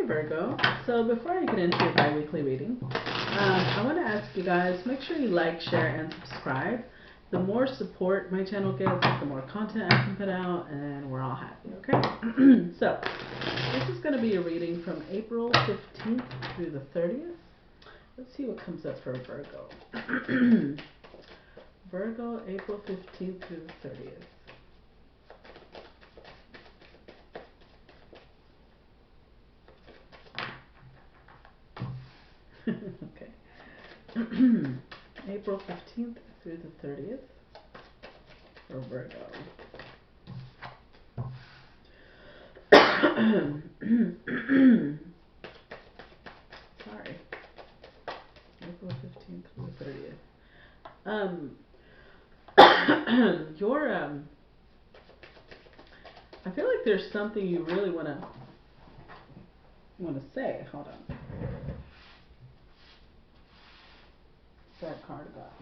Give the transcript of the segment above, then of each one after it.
Hey Virgo, so before I get into your bi-weekly reading, I want to ask you guys, make sure you like, share, and subscribe. The more support my channel gets, the more content I can put out, and we're all happy, okay? So, this is going to be a reading from April 15th through the 30th. Let's see what comes up for Virgo. Virgo, April 15th through the 30th. Okay. April 15th through the 30th for Virgo. Sorry. April 15th through the 30th. I feel like there's something you really want to say. Hold on. That card got.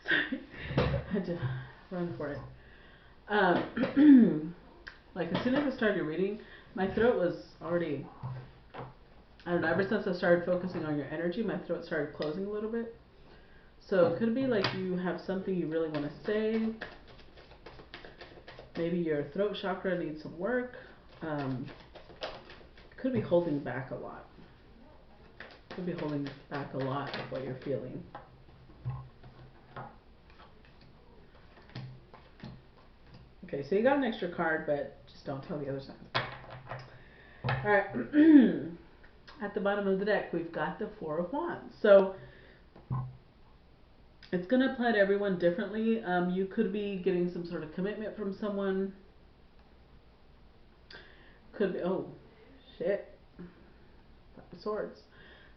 Sorry, I had to run for it. Like as soon as I started reading, my throat was already, I don't know, ever since I started focusing on your energy, my throat started closing a little bit. So it could be like you have something you really want to say. Maybe your throat chakra needs some work. Could be holding back a lot. Could be holding back a lot of what you're feeling. Okay, so you got an extra card, but just don't tell the other side. Alright, at the bottom of the deck, we've got the Four of Wands. So, it's going to apply to everyone differently. You could be getting some sort of commitment from someone. Could be, oh, shit. Five of Swords.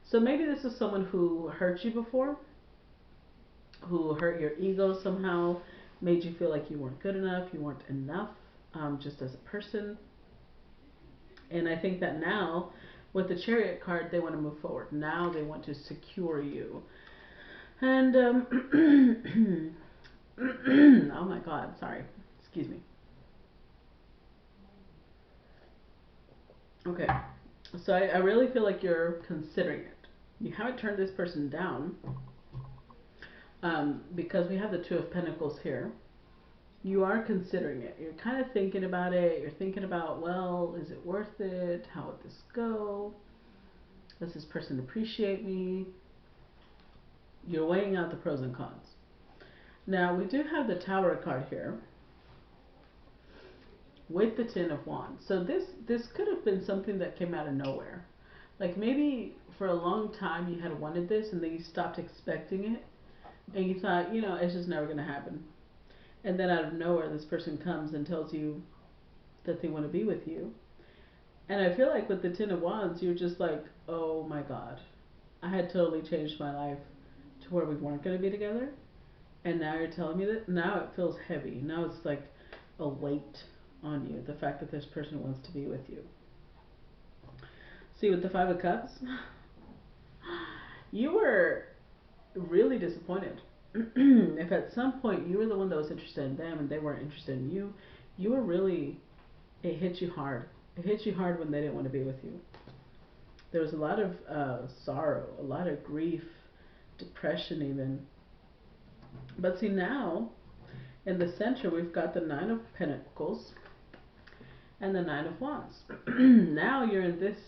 So maybe this is someone who hurt you before, who hurt your ego somehow, made you feel like you weren't good enough, you weren't enough, just as a person. And I think that now, with the Chariot card, they want to move forward. Now they want to secure you. And, oh my God, sorry. Excuse me. Okay, so I really feel like you're considering it. You haven't turned this person down, because we have the Two of Pentacles here. You are considering it. You're kind of thinking about it. You're thinking about, well, is it worth it? How would this go? Does this person appreciate me? You're weighing out the pros and cons. Now, we do have the Tower card here with the Ten of Wands. So this could have been something that came out of nowhere. Like maybe for a long time you had wanted this and then you stopped expecting it. And you thought, you know, it's just never going to happen. And then out of nowhere, this person comes and tells you that they want to be with you. And I feel like with the Ten of Wands, you're just like, oh my God. I had totally changed my life to where we weren't going to be together. And now you're telling me that? Now it feels heavy. Now it's like a weight on you. The fact that this person wants to be with you. See, with the Five of Cups, you were really disappointed. If at some point you were the one that was interested in them and they weren't interested in you, you were really, it hit you hard. It hit you hard when they didn't want to be with you. There was a lot of sorrow, a lot of grief, depression even. But see now, in the center, we've got the Nine of Pentacles and the Nine of Wands. Now you're in this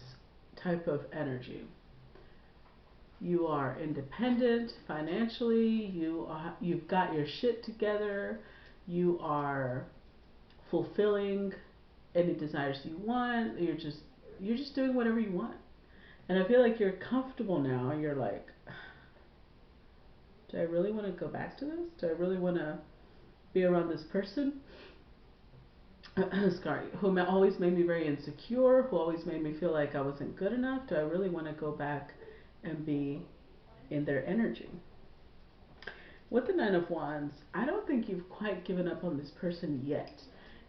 type of energy. You are independent financially. You've got your shit together. You are fulfilling any desires you want. You're just doing whatever you want. And I feel like you're comfortable now. You're like, do I really want to go back to this? Do I really want to be around this person? Sorry, who always made me very insecure, who always made me feel like I wasn't good enough. Do I really want to go back and be in their energy? With the Nine of Wands, I don't think you've quite given up on this person yet.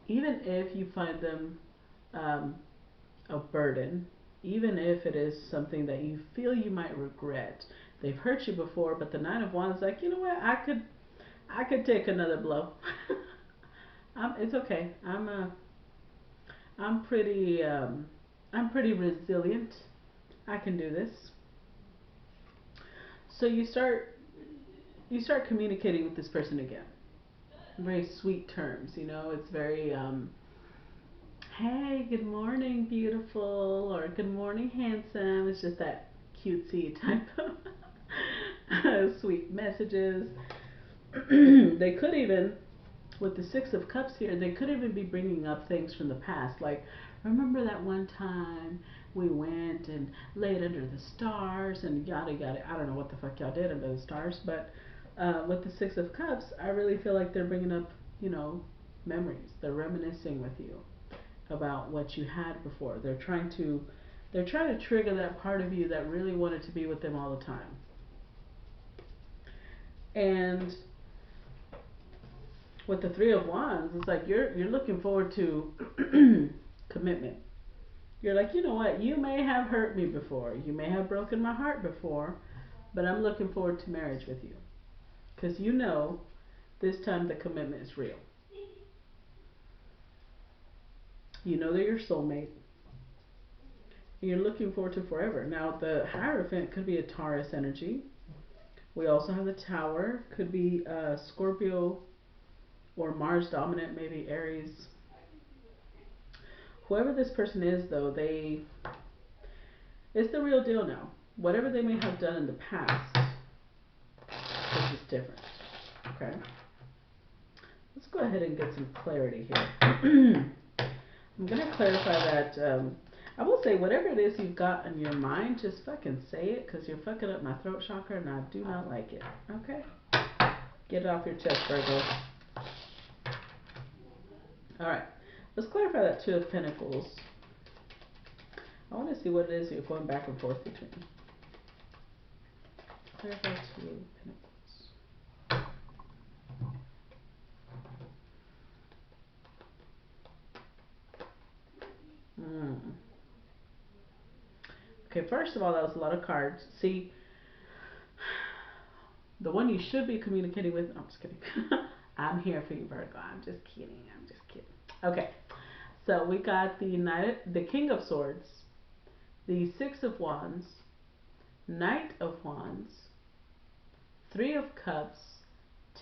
Even if you find them a burden, even if it is something that you feel you might regret. They've hurt you before, but the Nine of Wands is like, you know what, I could take another blow. It's okay. I'm pretty I'm pretty resilient. I can do this. So you start communicating with this person again. Very sweet terms, you know. It's very hey, good morning, beautiful, or good morning, handsome. It's just that cutesy type of sweet messages. They could even, with the Six of Cups here, they could even be bringing up things from the past. Like, remember that one time we went and laid under the stars and yada yada. I don't know what the fuck y'all did under the stars, but with the Six of Cups, I really feel like they're bringing up, you know, memories. They're reminiscing with you about what you had before. They're trying to trigger that part of you that really wanted to be with them all the time. And with the Three of Wands, it's like you're looking forward to commitment. You're like, you know what? You may have hurt me before. You may have broken my heart before, but I'm looking forward to marriage with you. Because you know this time the commitment is real. You know they're your soulmate. And you're looking forward to forever. Now, the Hierophant could be a Taurus energy. We also have the Tower. Could be Scorpio or Mars dominant, maybe Aries. Whoever this person is, though, it's the real deal now. Whatever they may have done in the past, this is different. Okay? Let's go ahead and get some clarity here. I'm going to clarify that. I will say, whatever it is you've got in your mind, just fucking say it, because you're fucking up my throat chakra, and I do not like it. Okay? Get it off your chest, Virgo. Alright. Let's clarify that Two of Pentacles. I want to see what it is you're going back and forth between. Clarify Two of Pentacles. Okay, first of all, that was a lot of cards. See, the one you should be communicating with. No, I'm just kidding. I'm here for you, Virgo. I'm just kidding. I'm just kidding. Okay, so we got the King of Swords, the Six of Wands, Knight of Wands, Three of Cups,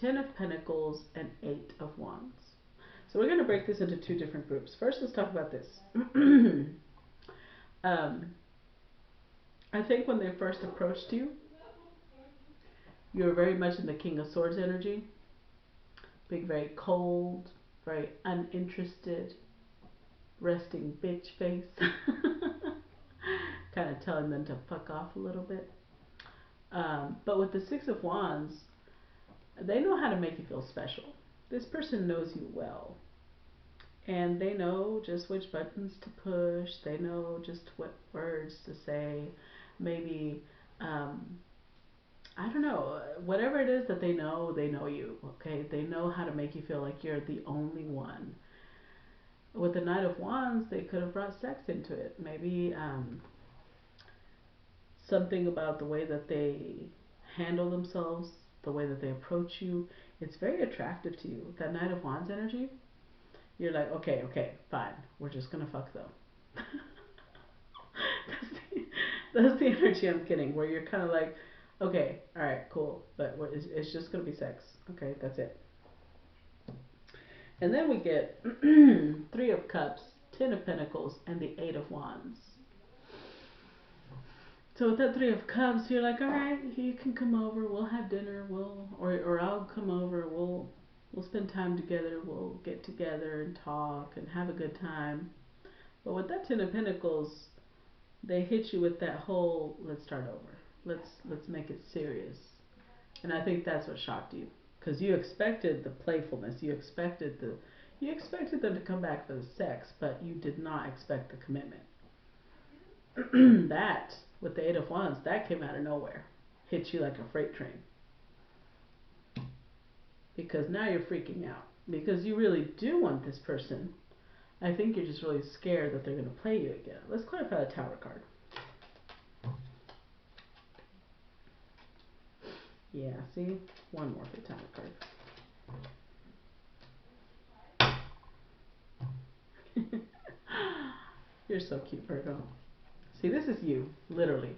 Ten of Pentacles, and Eight of Wands. So we're going to break this into two different groups. First, let's talk about this. I think when they first approached you, you were very much in the King of Swords energy. Being very cold, very uninterested, resting bitch face. Kind of telling them to fuck off a little bit. But with the Six of Wands, they know how to make you feel special. This person knows you well. And they know just which buttons to push. They know just what words to say. Maybe, I don't know, whatever it is that they know you, okay? They know how to make you feel like you're the only one. With the Knight of Wands, they could have brought sex into it. Maybe something about the way that they handle themselves, the way that they approach you. It's very attractive to you. That Knight of Wands energy, you're like, okay, fine. We're just going to fuck though. That's the energy I'm getting, where you're kind of like, okay, alright, cool, but it's just going to be sex. Okay, that's it. And then we get Three of Cups, Ten of Pentacles, and the Eight of Wands. So with that Three of Cups, you're like, alright, you can come over, we'll have dinner, or I'll come over, we'll spend time together, we'll get together and talk and have a good time. But with that Ten of Pentacles, they hit you with that whole, let's start over. Let's make it serious. And I think that's what shocked you. Because you expected the playfulness, you expected them to come back for the sex, but you did not expect the commitment. That, with the Eight of Wands, that came out of nowhere. Hit you like a freight train. Because now you're freaking out. Because you really do want this person. I think you're just really scared that they're going to play you again. Let's clarify the Tower card. Yeah, see? One more for the Tower card. You're so cute, Virgo. See, this is you, literally.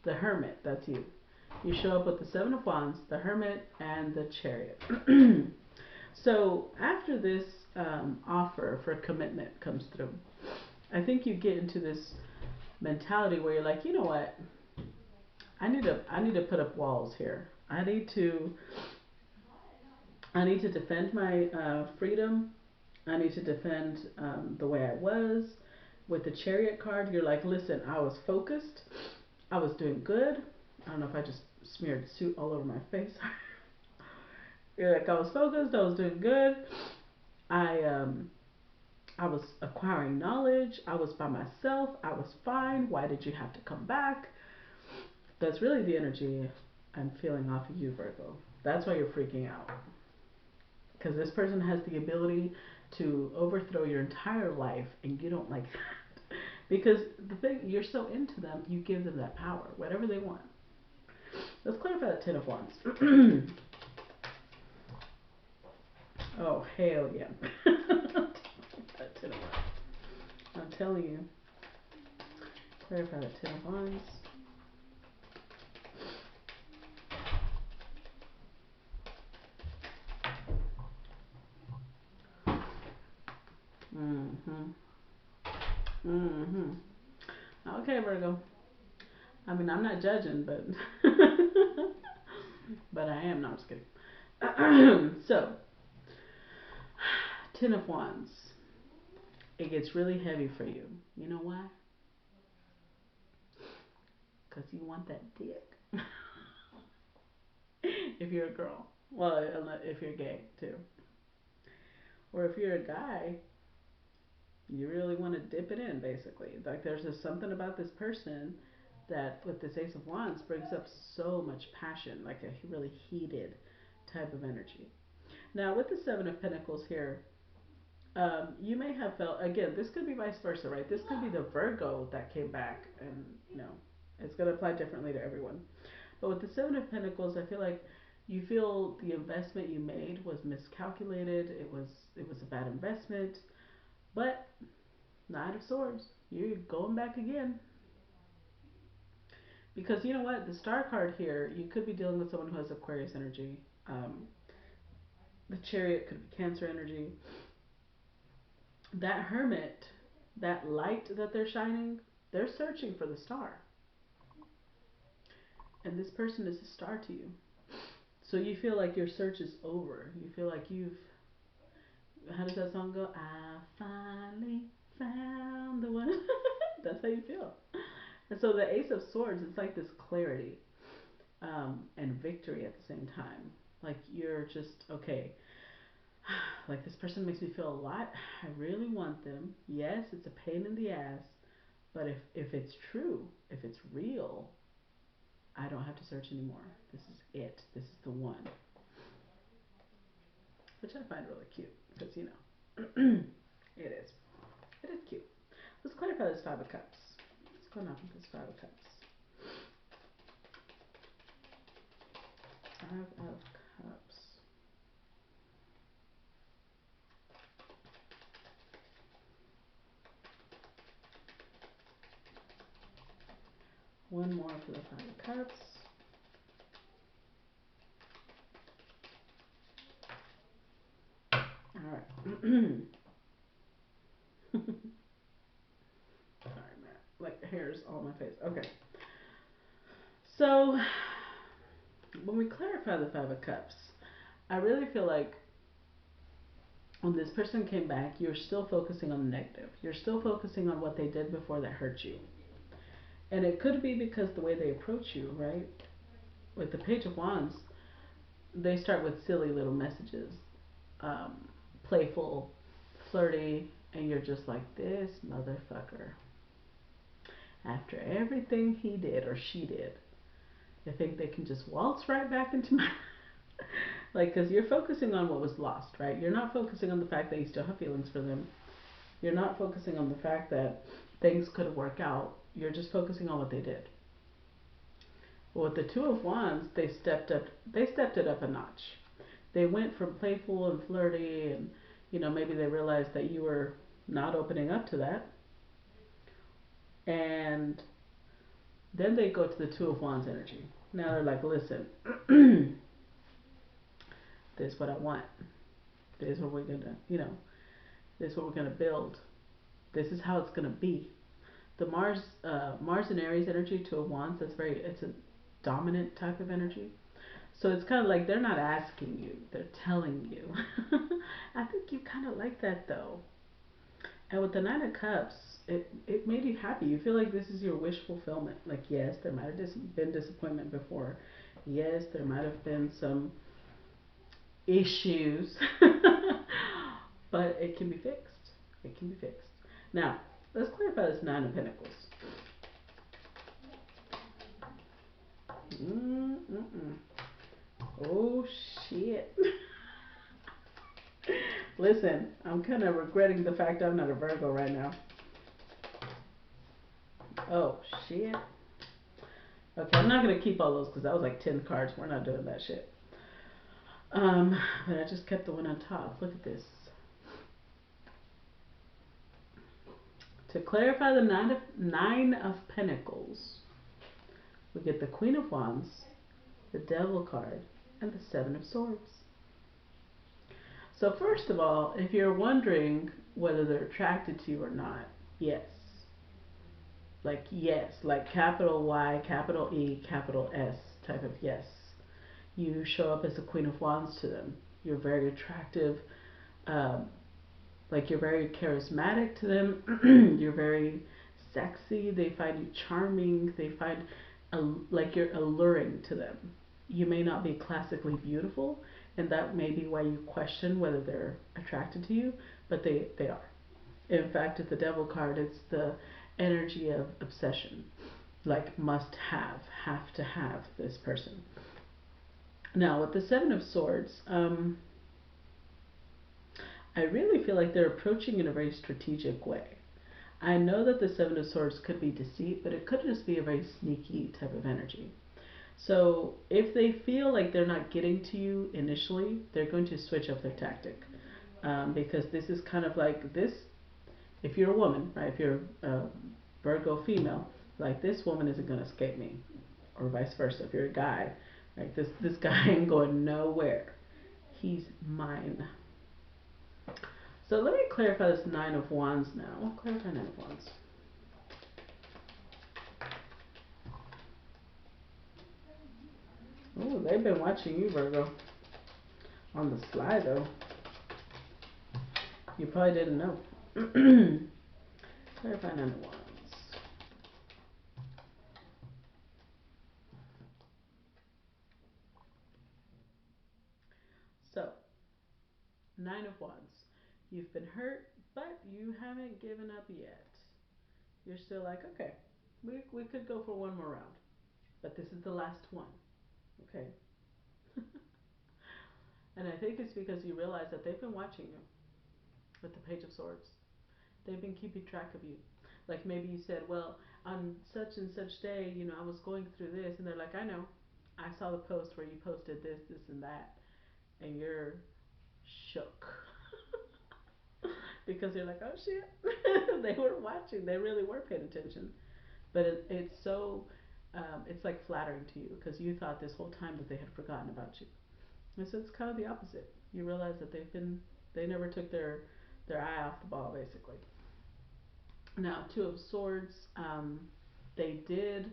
The Hermit, that's you. You show up with the Seven of Wands, the Hermit, and the Chariot. So after this offer for commitment comes through, I think you get into this mentality where you're like, you know what? I need to put up walls here. I need to defend my freedom. I need to defend the way I was. With the Chariot card, you're like, listen, I was focused. I was doing good. I don't know if I just smeared soot all over my face. You're like, I was focused. I was doing good. I was acquiring knowledge. I was by myself. I was fine. Why did you have to come back? That's really the energy I'm feeling off of you, Virgo. That's why you're freaking out. Because this person has the ability to overthrow your entire life, and you don't like that. Because the thing, you're so into them, you give them that power, whatever they want. Let's clarify that Ten of Wands. Oh, hell yeah. That Ten of Wands. I'm telling you. Clarify that Ten of Wands. Okay, Virgo. I mean, I'm not judging, but but I am. No, I'm just kidding. So, Ten of Wands. It gets really heavy for you. You know why? Because you want that dick. If you're a girl. Well, if you're gay, too. Or if you're a guy, you really want to dip it in, basically. Like, there's just something about this person that, with this Ace of Wands, brings up so much passion, like a really heated type of energy. Now, with the Seven of Pentacles here, you may have felt, again, this could be vice versa, right? This could be the Virgo that came back, and, you know, it's going to apply differently to everyone. But with the Seven of Pentacles, I feel like you feel the investment you made was miscalculated. It was a bad investment. But Knight of Swords, you're going back again. Because you know what? The Star card here, you could be dealing with someone who has Aquarius energy. The Chariot could be Cancer energy. That Hermit, that light that they're shining, they're searching for the star. And this person is a star to you. So you feel like your search is over. You feel like you've, how does that song go? I finally found the one. That's how you feel. And so the Ace of Swords, it's like this clarity and victory at the same time. Like you're just, okay, like this person makes me feel a lot. I really want them. Yes, it's a pain in the ass. But if it's true, if it's real, I don't have to search anymore. This is it. This is the one. Which I find really cute. Because, you know, it is. It is cute. Let's clarify this Five of Cups. What's going on with this Five of Cups? Five of Cups. One more for the Five of Cups. Alright. Sorry, man. Like hairs all on my face. Okay. So, when we clarify the Five of Cups, I really feel like when this person came back, you're still focusing on the negative. You're still focusing on what they did before that hurt you. And it could be because the way they approach you, right? With the Page of Wands, they start with silly little messages. Playful, flirty, and you're just like, this motherfucker. After everything he did or she did, they think they can just waltz right back into my... Like, because you're focusing on what was lost, right? You're not focusing on the fact that you still have feelings for them. You're not focusing on the fact that things could work out. You're just focusing on what they did. But with the Two of Wands, they stepped it up a notch. They went from playful and flirty, and you know, maybe they realized that you were not opening up to that, And then they go to the Two of Wands energy. Now they're like, listen, this is what I want. This is what we're gonna, this is what we're gonna build. This is how it's gonna be. The Mars and Aries energy, Two of Wands. It's a dominant type of energy. So it's kind of like they're not asking you, they're telling you. I think you kind of like that though. And with the Nine of Cups, it made you happy. You feel like this is your wish fulfillment. Like, yes, there might have been disappointment before. Yes, there might have been some issues. But it can be fixed. It can be fixed. Now, let's clarify this Nine of Pentacles. Mm-mm-mm. Oh, shit. Listen, I'm kind of regretting the fact I'm not a Virgo right now. Oh, shit. Okay, I'm not going to keep all those because that was like 10 cards. We're not doing that shit. But I just kept the one on top. Look at this. To clarify the Nine of Pentacles, we get the Queen of Wands, the Devil card, and the Seven of Swords. So first of all, if you're wondering whether they're attracted to you or not, yes. Like yes, like capital Y, capital E, capital S type of yes. You show up as the Queen of Wands to them. You're very attractive. Um, like you're very charismatic to them. You're very sexy. They find you charming. They find like you're alluring to them. You may not be classically beautiful, and that may be why you question whether they're attracted to you, but they are. In fact, at the Devil card, it's the energy of obsession. Like must have to have this person. Now, with the Seven of Swords, I really feel like they're approaching in a very strategic way. I know that the Seven of Swords could be deceit, but it could just be a very sneaky type of energy. So if they feel like they're not getting to you initially, they're going to switch up their tactic. Because this is kind of like this, if you're a woman, right, if you're a Virgo female, like this woman isn't going to escape me. Or vice versa, if you're a guy, like this guy ain't going nowhere. He's mine. So let me clarify this Nine of Wands now. I'll clarify Nine of Wands. Oh, they've been watching you, Virgo. On the sly, though. You probably didn't know. Clarify Nine of Wands. So, Nine of Wands. You've been hurt, but you haven't given up yet. You're still like, okay, we could go for one more round. But this is the last one. Okay? And I think it's because you realize that they've been watching you with the Page of Swords. They've been keeping track of you. Like maybe you said, well, on such and such day, I was going through this, and they're like, I know. I saw the post where you posted this, this, and that, and you're shook because you're like, oh shit, they were watching. They really were paying attention. But it's so, it's like flattering to you because you thought this whole time that they had forgotten about you. And so it's kind of the opposite. You realize that they never took their eye off the ball, basically. Now, Two of Swords, they did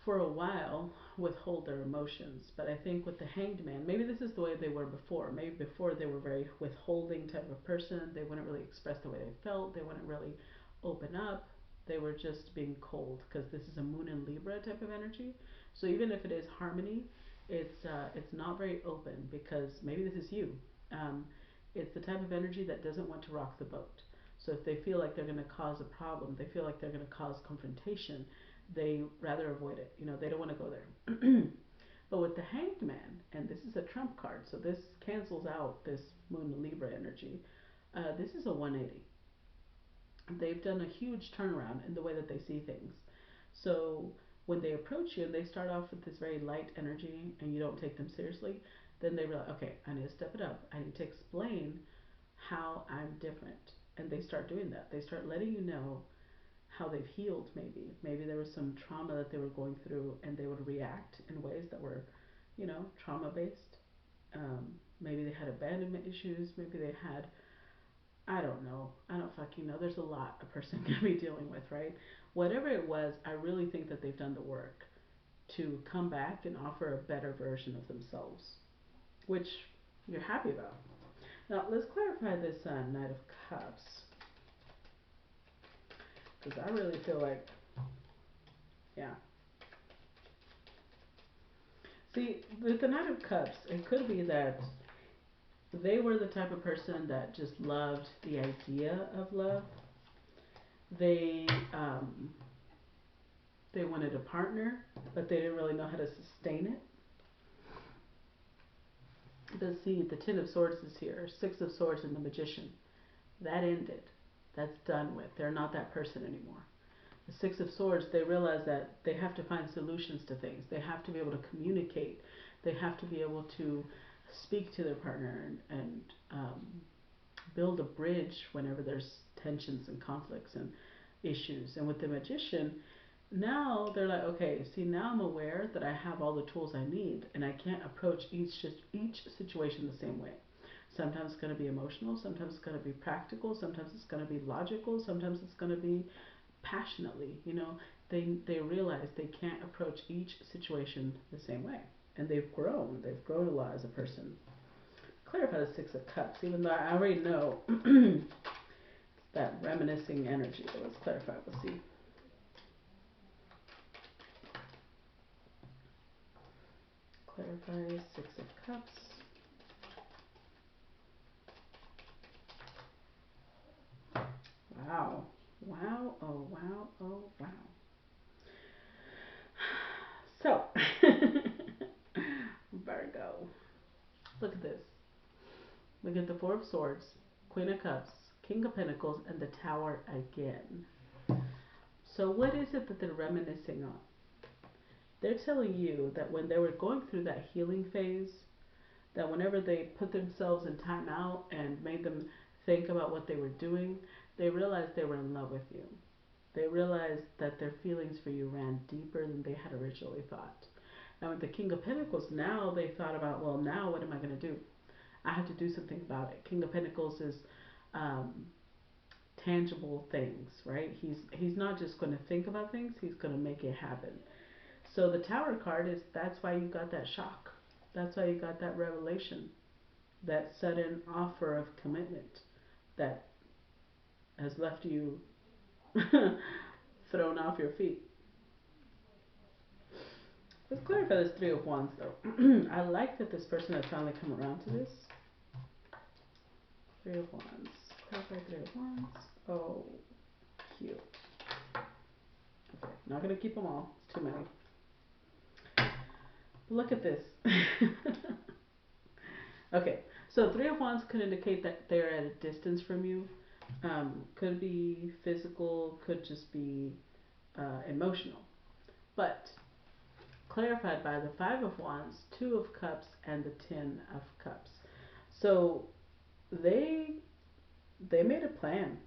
for a while withhold their emotions, but I think with the Hanged Man, maybe this is the way they were before. Maybe before they were very withholding type of person. They wouldn't really express the way they felt. They wouldn't really open up. They were just being cold because this is a Moon and Libra type of energy. So even if it is harmony, it's not very open because maybe this is you. Um, it's the type of energy that doesn't want to rock the boat. So if they feel like they're going to cause a problem, they feel like they're going to cause confrontation, they rather avoid it. They don't want to go there. But with the Hanged Man, and this is a trump card, so this cancels out this Moon Libra energy. This is a 180. They've done a huge turnaround in the way that they see things. So when they approach you and they start off with this very light energy and you don't take them seriously, then they realize, okay, I need to step it up. I need to explain how I'm different. And they start doing that. They start letting you know how they've healed. Maybe there was some trauma that they were going through, and they would react in ways that were, trauma based. Maybe they had abandonment issues. Maybe they had, I don't know. I don't fucking know. There's a lot a person can be dealing with, right? Whatever it was, I really think that they've done the work to come back and offer a better version of themselves, which you're happy about. Now, let's clarify this Knight of Cups, because I really feel like, yeah. See, with the Knight of Cups, it could be that they were the type of person that just loved the idea of love. They they wanted a partner, but they didn't really know how to sustain it. But see, the Ten of Swords is here, Six of Swords, and the Magician. That ended. That's done with. They're not that person anymore. The Six of Swords, they realize that they have to find solutions to things. They have to be able to communicate. They have to be able to speak to their partner and build a bridge whenever there's tensions and conflicts and issues. And with the Magician, now they're like, okay, see, now I'm aware that I have all the tools I need, and I can't approach each situation the same way. Sometimes it's going to be emotional, sometimes it's going to be practical, sometimes it's going to be logical, sometimes it's going to be passionately. They realize they can't approach each situation the same way, and they've grown a lot as a person. Clarify the Six of Cups, even though I already know that reminiscing energy, but let's clarify. We'll see. Clarify Six of Cups. Wow. Wow. Oh, wow. Oh, wow. So, Virgo. Look at this. Look at the Four of Swords, Queen of Cups, King of Pentacles, and the Tower again. So what is it that they're reminiscing on? They're telling you that when they were going through that healing phase, that whenever they put themselves in time out and made them think about what they were doing, they realized they were in love with you. They realized that their feelings for you ran deeper than they had originally thought. And with the King of Pentacles, now they thought about, well, now what am I going to do? I have to do something about it. King of Pentacles is tangible things, right? He's not just going to think about things, he's going to make it happen. So the Tower card is, that's why you got that shock. That's why you got that revelation, that sudden offer of commitment that has left you thrown off your feet. Let's clarify this Three of Wands, though. I like that this person has finally come around to this. Three of Wands. Clarify Three of Wands. Oh, cute. Okay, not going to keep them all. It's too many. Look at this. Okay, so Three of Wands could indicate that they're at a distance from you. Could be physical, could just be emotional. But clarified by the Five of Wands, Two of Cups, and the Ten of Cups. So they made a plan.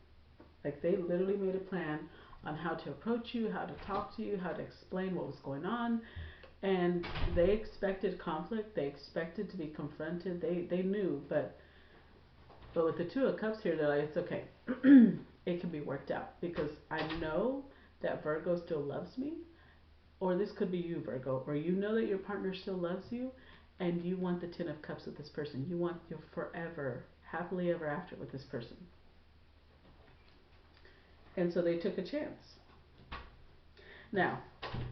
Like, they literally made a plan on how to approach you, how to talk to you, how to explain what was going on. And they expected conflict. They expected to be confronted. They knew, but with the Two of Cups here, they're like, it's okay. It can be worked out, because I know that Virgo still loves me. Or this could be you, Virgo, or you know that your partner still loves you, and you want the Ten of Cups with this person. You want your forever, happily ever after with this person. And so they took a chance. Now,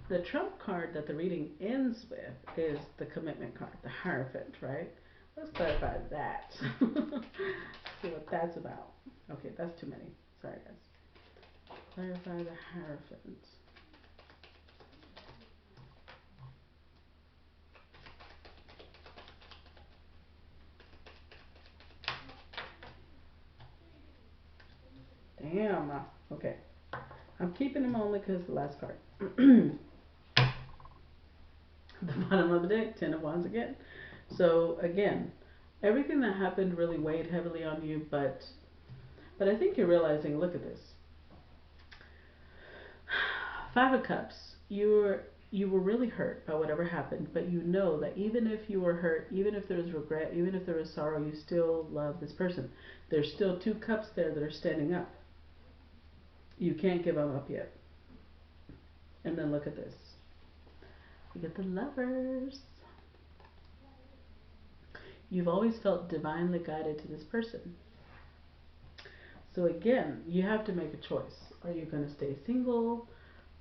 the trump card that the reading ends with is the commitment card, the Hierophant, right? Let's clarify that. See what that's about. Okay, that's too many. Sorry, guys. Clarify the Hierophant. Damn. Okay. I'm keeping them only because the last card. The bottom of the deck, Ten of Wands again. So again, everything that happened really weighed heavily on you, but I think you're realizing, look at this. Five of Cups, you were really hurt by whatever happened, but you know that even if you were hurt, even if there was regret, even if there was sorrow, you still love this person. There's still two cups there that are standing up. You can't give them up yet. And then look at this. You get the Lovers. You've always felt divinely guided to this person. So again, you have to make a choice. Are you going to stay single,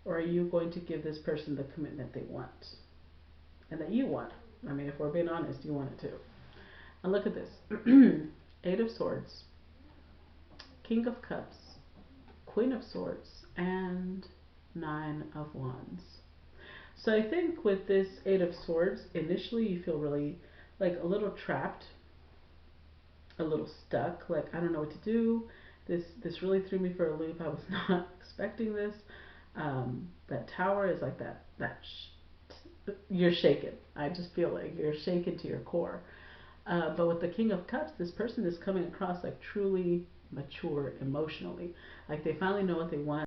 or are you going to give this person the commitment they want and that you want? I mean, if we're being honest, you want it too. And look at this. Eight of Swords, King of Cups, Queen of Swords, and Nine of Wands. So I think with this Eight of Swords, initially you feel really like a little trapped, a little stuck, like I don't know what to do. This really threw me for a loop. I was not expecting this. That Tower is like you're shaken. I just feel like you're shaken to your core. But with the King of Cups, this person is coming across like truly mature emotionally. Like they finally know what they want.